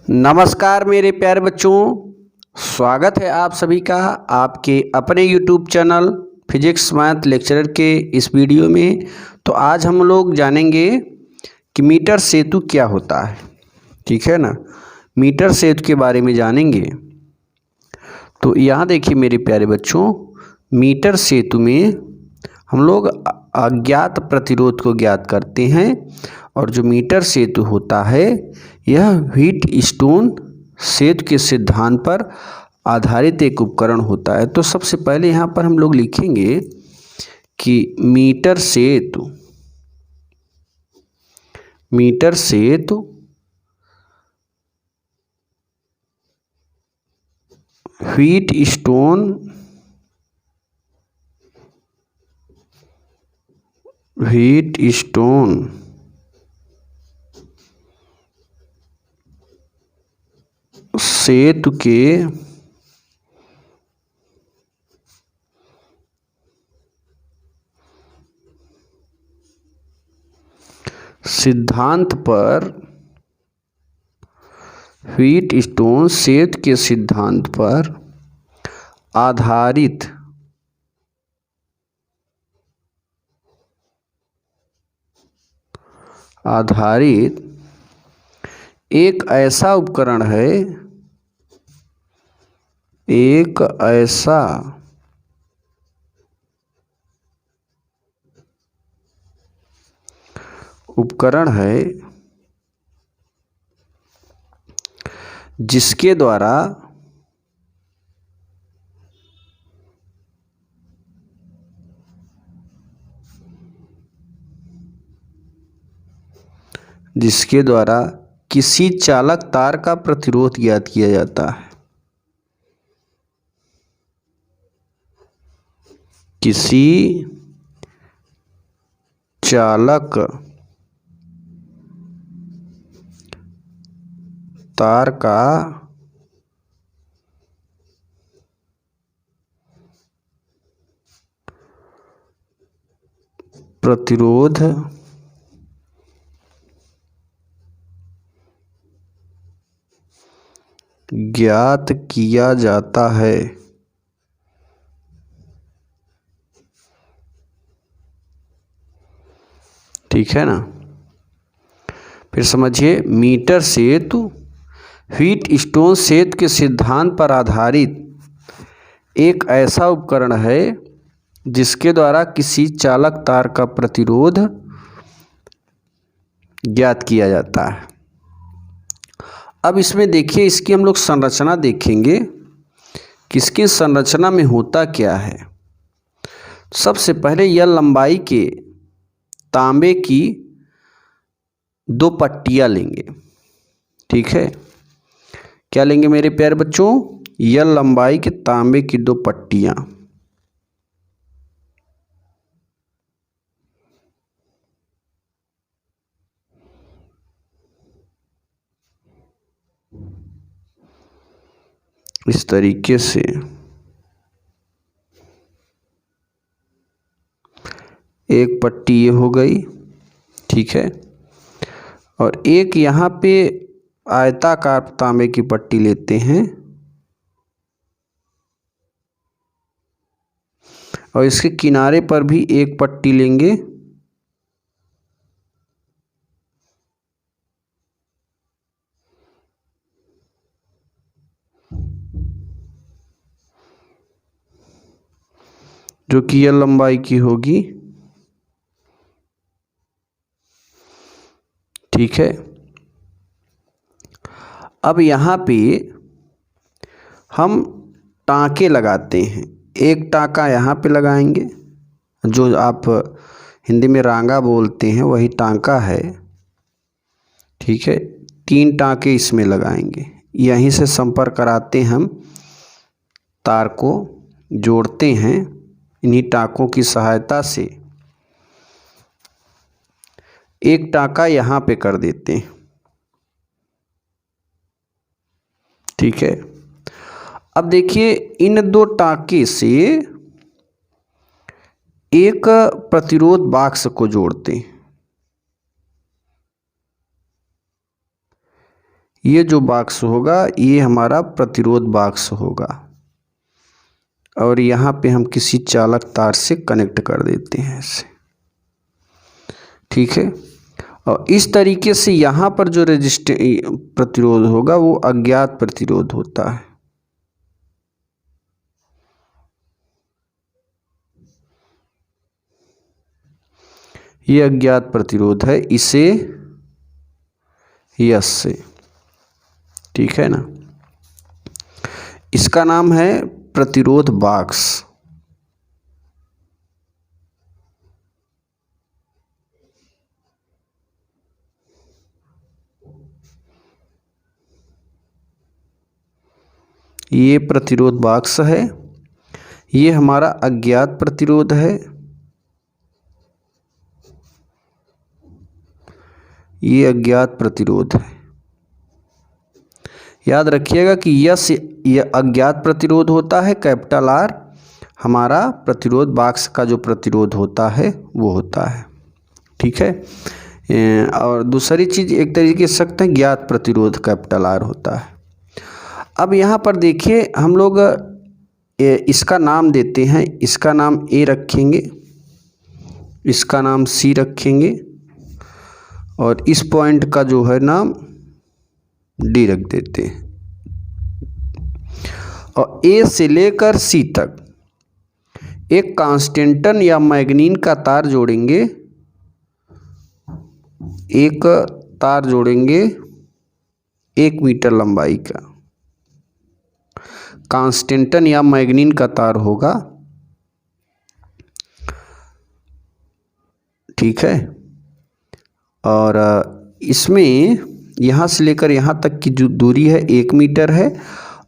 नमस्कार मेरे प्यारे बच्चों, स्वागत है आप सभी का आपके अपने YouTube channel physics math lecturer के इस वीडियो में। तो आज हम लोग जानेंगे कि मीटर सेतु क्या होता है। ठीक है ना, मीटर सेतु के बारे में जानेंगे। तो यहाँ देखिए मेरे प्यारे बच्चों, मीटर सेतु में हम लोग अज्ञात प्रतिरोध को ज्ञात करते हैं और जो मीटर सेतु होता है यह व्हीट स्टोन सेतु के सिद्धांत पर आधारित एक उपकरण होता है। तो सबसे पहले यहाँ पर हम लोग लिखेंगे कि मीटर सेतु व्हीट स्टोन सेतु के सिद्धांत पर व्हीट स्टोन सेतु के सिद्धांत पर आधारित एक ऐसा उपकरण है, जिसके द्वारा किसी चालक तार का प्रतिरोध ज्ञात किया जाता है। किसी चालक तार का प्रतिरोध ज्ञात किया जाता है। ठीक है ना, फिर समझिए, मीटर सेतु व्हीट स्टोन सेतु के सिद्धांत पर आधारित एक ऐसा उपकरण है जिसके द्वारा किसी चालक तार का प्रतिरोध ज्ञात किया जाता है। अब इसमें देखिए, इसकी हम लोग संरचना देखेंगे, किसकी संरचना में होता क्या है। सबसे पहले यह लंबाई के तांबे की दो पट्टियां लेंगे। ठीक है, क्या लेंगे मेरे प्यारे बच्चों? यह लंबाई के तांबे की दो पट्टियां। इस तरीके से एक पट्टी ये हो गई। ठीक है, और एक यहाँ पे आयताकार तांबे की पट्टी लेते हैं और इसके किनारे पर भी एक पट्टी लेंगे। जो कि यह लंबाई की होगी। ठीक है, अब यहाँ पे हम टाँके लगाते हैं। एक टाँका यहाँ पे लगाएंगे, जो आप हिंदी में रांगा बोलते हैं वही टाँका है। ठीक है, 3 टाँके इसमें लगाएंगे। यहीं से संपर्क कराते हम तार को जोड़ते हैं इन्हीं टाँकों की सहायता से। एक टाँका यहाँ पे कर देते हैं। ठीक है, अब देखिए, इन दो टाँके से एक प्रतिरोध बॉक्स को जोड़ते हैं। ये जो बॉक्स होगा ये हमारा प्रतिरोध बॉक्स होगा और यहाँ पे हम किसी चालक तार से कनेक्ट कर देते हैं इसे, ठीक है। और इस तरीके से यहाँ पर जो प्रतिरोध होगा वो अज्ञात प्रतिरोध होता है। ये अज्ञात प्रतिरोध है, इसे यस से, ठीक है ना। इसका नाम है प्रतिरोध बॉक्स। ये प्रतिरोध बॉक्स है, ये हमारा अज्ञात प्रतिरोध है, ये अज्ञात प्रतिरोध है। याद रखिएगा कि ये अज्ञात प्रतिरोध होता है, कैपिटल आर हमारा प्रतिरोध बॉक्स का जो प्रतिरोध होता है वो होता है, ठीक है। और दूसरी चीज़ एक तरीके से सकते हैं ज्ञात प्रतिरोध कैपिटल आर होता है। अब यहाँ पर देखिए हम लोग इसका नाम देते हैं, इसका नाम ए रखेंगे, इसका नाम सी रखेंगे और इस पॉइंट का जो है नाम डी रख देते हैं। और ए से लेकर सी तक एक कांस्टेंटन या मैग्नीन का तार जोड़ेंगे, एक तार जोड़ेंगे 1 मीटर लंबाई का कांस्टेंटन या मैग्नीन का तार होगा, ठीक है। और इसमें यहाँ से लेकर यहाँ तक की जो दूरी है 1 मीटर है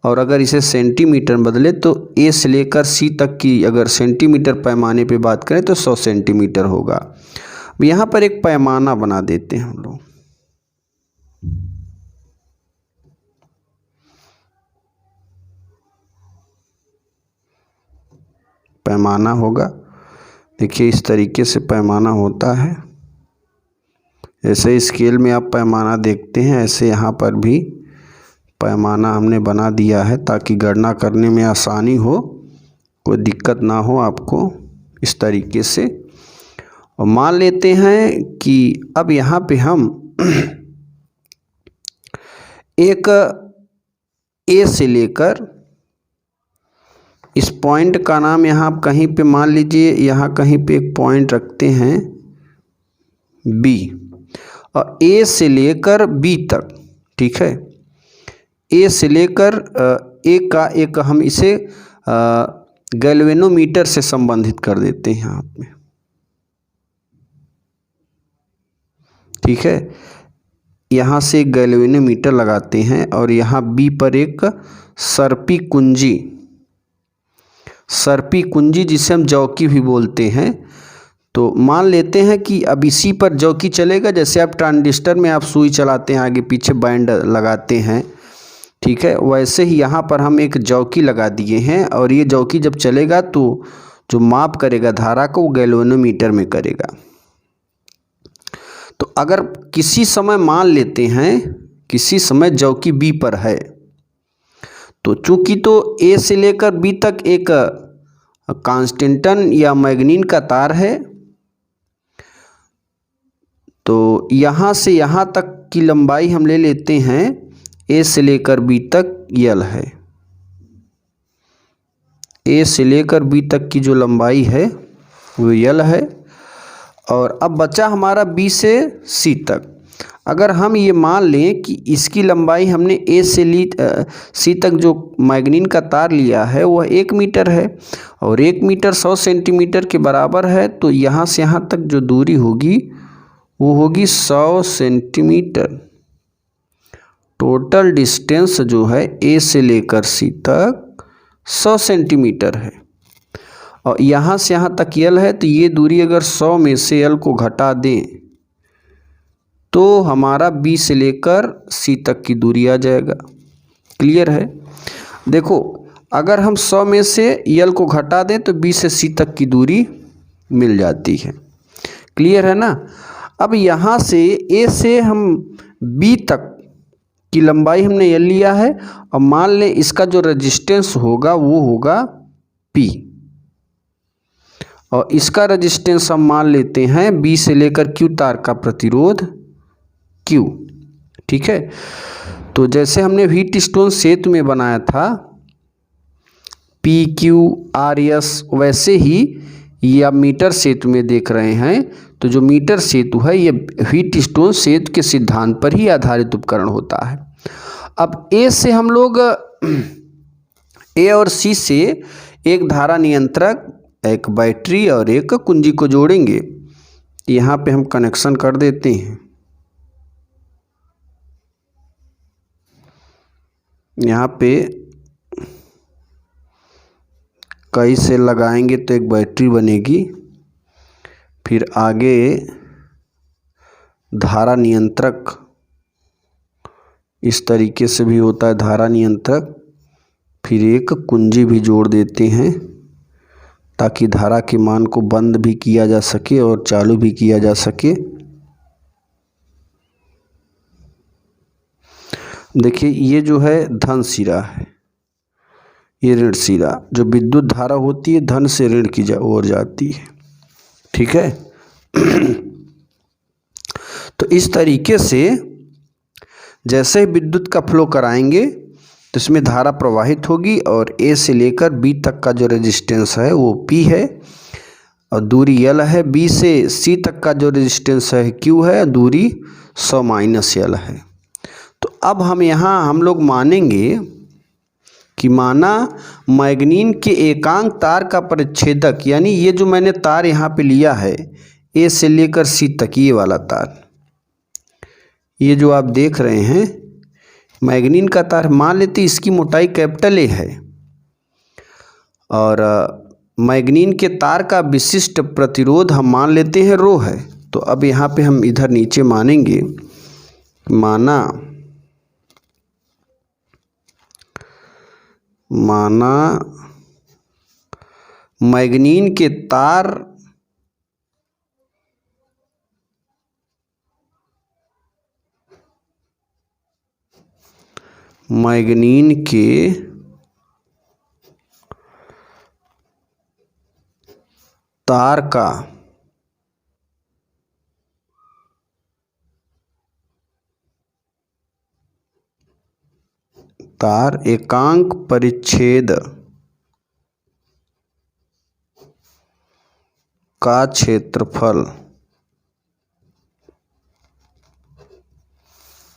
और अगर इसे सेंटीमीटर बदले तो ए से लेकर सी तक की अगर सेंटीमीटर पैमाने पे बात करें तो 100 सेंटीमीटर होगा। अब यहाँ पर एक पैमाना बना देते हैं हम लोग, पैमाना होगा, देखिए इस तरीके से पैमाना होता है। ऐसे स्केल में आप पैमाना देखते हैं, ऐसे यहाँ पर भी पैमाना हमने बना दिया है ताकि गणना करने में आसानी हो, कोई दिक्कत ना हो आपको, इस तरीके से। और मान लेते हैं कि अब यहाँ पे हम एक ए से लेकर इस पॉइंट का नाम यहाँ आप कहीं पे मान लीजिए, यहाँ कहीं पे एक पॉइंट रखते हैं बी और ए से लेकर बी तक, ठीक है। ए से लेकर ए का एक हम इसे गैल्वेनोमीटर से संबंधित कर देते हैं यहाँ पे, ठीक है। यहाँ से एक गैल्वेनोमीटर लगाते हैं और यहाँ बी पर एक सर्पी कुंजी जिसे हम जौकी भी बोलते हैं। तो मान लेते हैं कि अब इसी पर जौकी चलेगा, जैसे आप ट्रांजिस्टर में आप सुई चलाते हैं, आगे पीछे बैंड लगाते हैं, ठीक है, वैसे ही यहाँ पर हम एक जौकी लगा दिए हैं और ये जौकी जब चलेगा तो जो माप करेगा धारा को वो गैल्वेनोमीटर में करेगा। तो अगर किसी समय मान लेते हैं किसी समय जौकी बी पर है, तो चूंकि तो ए से लेकर बी तक एक कांस्टेंटन या मैग्नीन का तार है, तो यहाँ से यहाँ तक की लंबाई हम ले लेते हैं ए से लेकर बी तक यल है। ए से लेकर बी तक की जो लंबाई है वो यल है। और अब बचा हमारा बी से सी तक। अगर हम ये मान लें कि इसकी लंबाई हमने ए से सी तक जो मैग्नीन का तार लिया है वह 1 मीटर है और 1 मीटर 100 सेंटीमीटर के बराबर है, तो यहाँ से यहाँ तक जो दूरी होगी वो होगी 100 सेंटीमीटर। टोटल डिस्टेंस जो है ए से लेकर सी तक 100 सेंटीमीटर है और यहाँ से यहाँ तक यल है, तो ये दूरी अगर 100 में से यल को घटा दें तो हमारा बी से लेकर सी तक की दूरी आ जाएगा। क्लियर है? देखो अगर हम 100 में से यल को घटा दें तो बी से सी तक की दूरी मिल जाती है। क्लियर है ना? अब यहाँ से ए से हम बी तक की लंबाई हमने L लिया है और मान लें इसका जो रेजिस्टेंस होगा वो होगा P, और इसका रेजिस्टेंस हम मान लेते हैं B से लेकर Q तार का प्रतिरोध Q। ठीक है, तो जैसे हमने व्हीट स्टोन सेतु में बनाया था PQRS, वैसे ही ये आप मीटर सेतु में देख रहे हैं। तो जो मीटर सेतु है ये व्हीट स्टोन सेतु के सिद्धांत पर ही आधारित उपकरण होता है। अब ए से हम लोग ए और सी से एक धारा नियंत्रक, एक बैटरी और एक कुंजी को जोड़ेंगे। यहाँ पे हम कनेक्शन कर देते हैं। यहाँ पे कई से लगाएंगे तो एक बैटरी बनेगी, फिर आगे धारा नियंत्रक इस तरीके से भी होता है धारा नियंत्रक, फिर एक कुंजी भी जोड़ देते हैं ताकि धारा के मान को बंद भी किया जा सके और चालू भी किया जा सके। देखिए ये जो है धन सिरा है, ये ऋण सिरा। जो विद्युत धारा होती है धन से ऋण की ओर जाती है। ठीक है तो इस तरीके से जैसे ही विद्युत का फ्लो कराएंगे तो इसमें धारा प्रवाहित होगी और ए से लेकर बी तक का जो रेजिस्टेंस है वो P है और दूरी L है। बी से सी तक का जो रेजिस्टेंस है Q है, दूरी 100 - L है। तो अब हम लोग मानेंगे कि माना मैग्नीन के एकांक तार का परिच्छेदक, यानी ये जो मैंने तार यहाँ पे लिया है ए से लेकर सी तक, ये वाला तार, ये जो आप देख रहे हैं मैग्नीन का तार, मान लेते इसकी मोटाई कैपिटल ए है और मैग्नीन के तार का विशिष्ट प्रतिरोध हम मान लेते हैं रो है। तो अब यहाँ पे हम इधर नीचे मानेंगे, माना मैग्नीन के तार का तार एकांक परिच्छेद का क्षेत्रफल,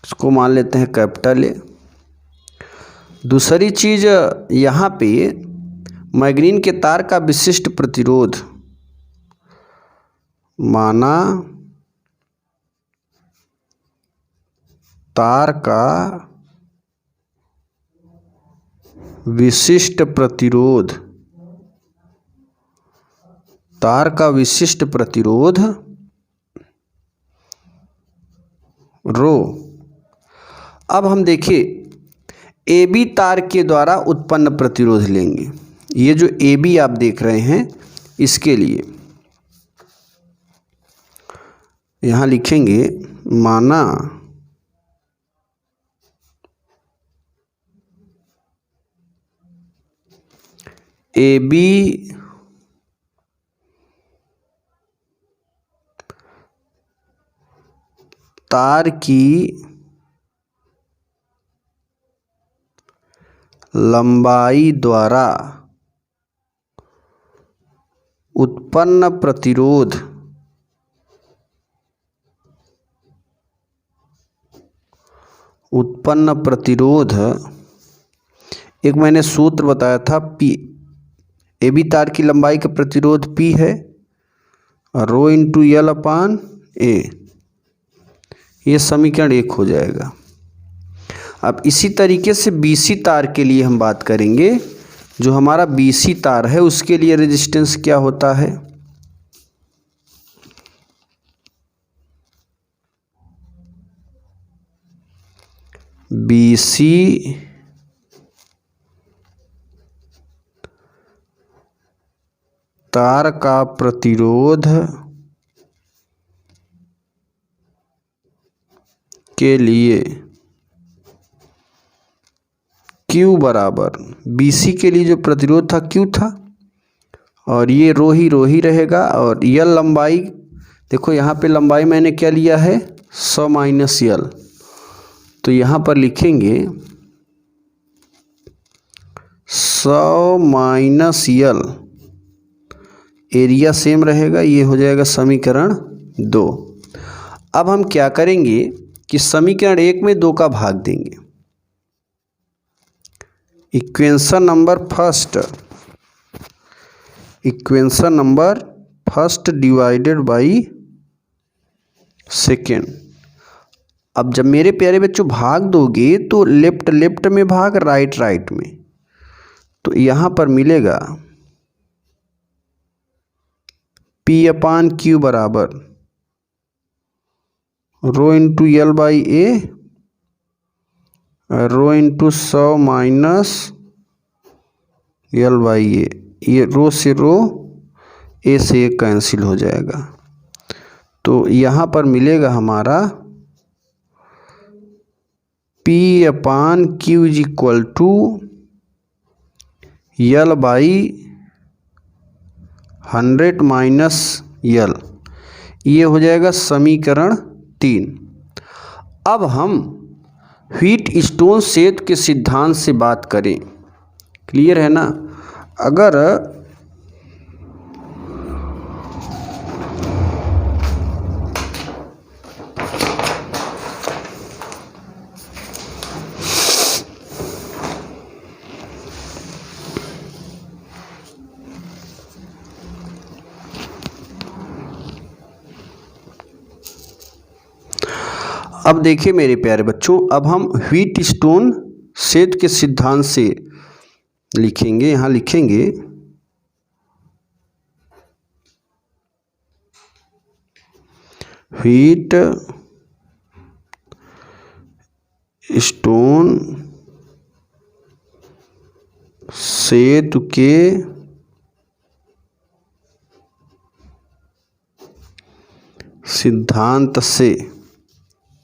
इसको मान लेते हैं कैपिटल ए। दूसरी चीज यहाँ पे मैग्नीन के तार का विशिष्ट प्रतिरोध, माना तार का विशिष्ट प्रतिरोध, रो। अब हम देखिए ए बी तार के द्वारा उत्पन्न प्रतिरोध लेंगे। ये जो ए बी आप देख रहे हैं इसके लिए यहाँ लिखेंगे, माना ए बी तार की लंबाई द्वारा उत्पन्न प्रतिरोध, एक मैंने सूत्र बताया था P, ए बी तार की लंबाई का प्रतिरोध P है रो इंटू L/A। ये समीकरण 1 हो जाएगा। अब इसी तरीके से BC तार के लिए हम बात करेंगे। जो हमारा BC तार है उसके लिए रेजिस्टेंस क्या होता है, BC तार का प्रतिरोध के लिए Q बराबर BC के लिए जो प्रतिरोध था Q था, और ये रो ही रहेगा। और L लंबाई, देखो यहाँ पे लंबाई मैंने क्या लिया है 100 माइनस L, तो यहाँ पर लिखेंगे 100 माइनस L, एरिया सेम रहेगा, ये हो जाएगा समीकरण 2। अब हम क्या करेंगे कि समीकरण 1 में 2 का भाग देंगे। Equation number first divided by second. अब जब मेरे प्यारे बच्चों भाग दोगे तो लेफ्ट में भाग, राइट में, तो यहाँ पर मिलेगा P/Q बराबर rho into L by A, rho into 100 minus L by A. ये रो से रो, ए से ए कैंसिल हो जाएगा, तो यहाँ पर मिलेगा हमारा P/Q is equal to L by 100 minus L, ये हो जाएगा समीकरण 3। अब हम व्हीट स्टोन सेतु के सिद्धांत से बात करें, क्लियर है ना। अगर अब देखिए मेरे प्यारे बच्चों, अब हम व्हीट स्टोन सेतु के सिद्धांत से लिखेंगे। यहाँ लिखेंगे व्हीट स्टोन सेतु के सिद्धांत से,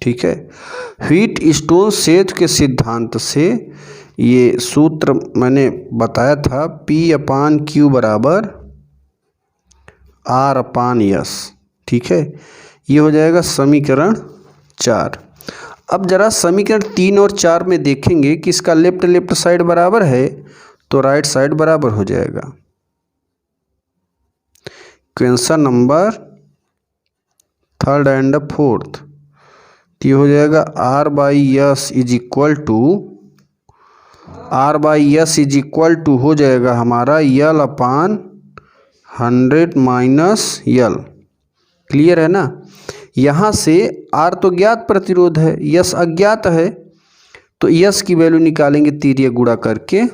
ठीक है, व्हीट स्टोन सेतु के सिद्धांत से ये सूत्र मैंने बताया था P/Q बराबर R/S, ठीक है, ये हो जाएगा समीकरण 4। अब जरा समीकरण 3 और 4 में देखेंगे कि इसका लेफ्ट साइड बराबर है तो राइट साइड बराबर हो जाएगा। Question number 3rd and 4th, ये हो जाएगा R/S इज इक्वल टू हो जाएगा हमारा L/100 माइनस L, क्लियर है ना। यहाँ से R तो ज्ञात प्रतिरोध है, S अज्ञात है, तो S की वैल्यू निकालेंगे तिर्यक गुणा करके,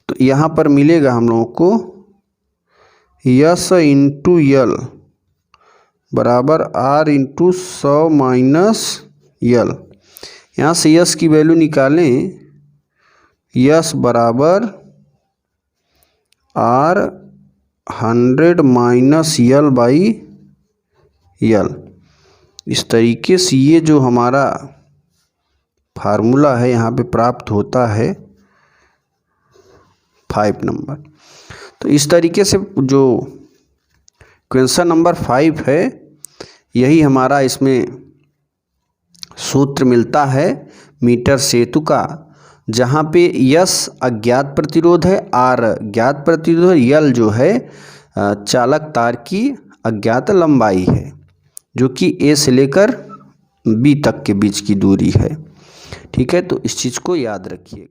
तो यहाँ पर मिलेगा हम लोगों को S इंटू L बराबर R इंटू 100 माइनस L। यहाँ से S की वैल्यू निकालें, S बराबर R100 minus L by L। इस तरीके से ये जो हमारा फार्मूला है यहाँ पे प्राप्त होता है 5 नंबर। तो इस तरीके से जो क्वेश्चन नंबर 5 है, यही हमारा इसमें सूत्र मिलता है मीटर सेतु का, जहाँ पे S अज्ञात प्रतिरोध है, R ज्ञात प्रतिरोध है, L जो है चालक तार की अज्ञात लंबाई है, जो कि A से लेकर B तक के बीच की दूरी है, ठीक है। तो इस चीज़ को याद रखिएगा।